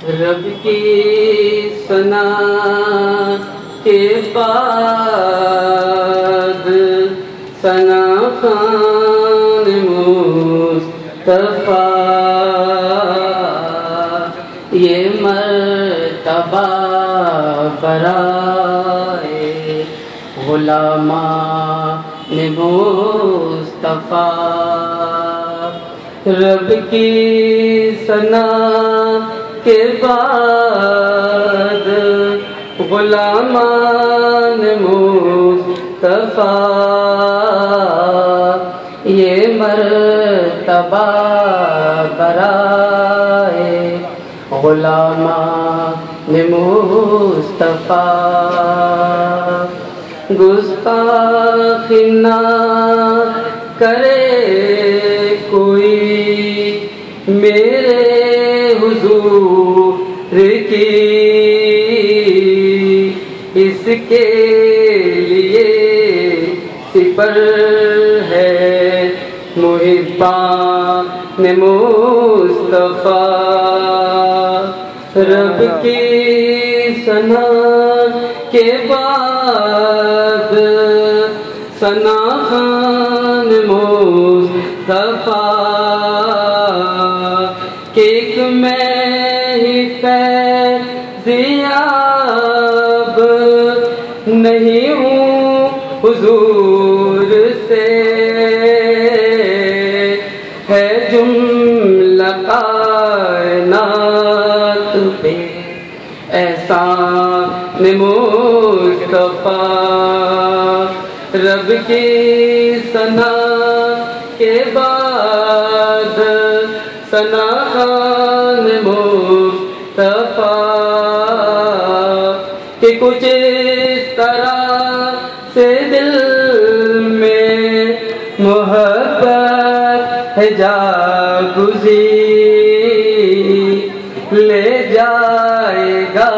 رب کی ثنا کے بعد ثنا خوان مصطفیٰ، یہ مرتبہ برائے غلامان مصطفیٰ۔ رب کی ثنا کے بعد غلامان مصطفیٰ، یہ مرتبہ برائے غلامان مصطفیٰ۔ گستاخی نہ کرے کوئی میرے حضور کی، اس کے لیے سپر ہے محبان مصطفیٰ۔ رب کی ثنا کے بعد ثنا خوان مصطفیٰ، کہ ایک میں ہی فیضیاب نہیں ہوں حضور سے، ہے جملہ کائنات پہ احسان مصطفیٰ۔ رب کی ثنا کے بعد ثنا خوان مصطفیٰ، کہ کچھ اس طرح سے دل میں محبت ہے جاگزی، لے جائے گا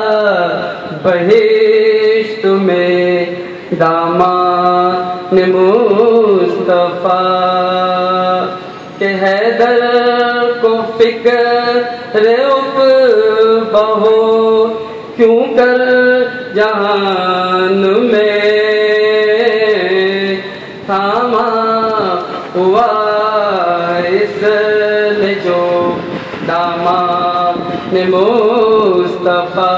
بہشت میں دامان مصطفیٰ، کہ حیدر کو فکر عقبہ ہو کیوں کر جہان میں، تھاما ہوا اس نے جو دامان مصطفیٰ۔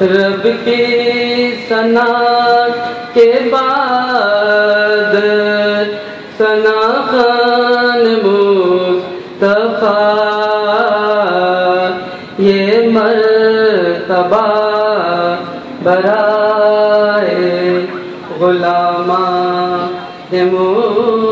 رب کی ثنا کے بعد ثنا خوان مصطفیٰ، یہ مرتبہ برائے غلامان مصطفیٰ۔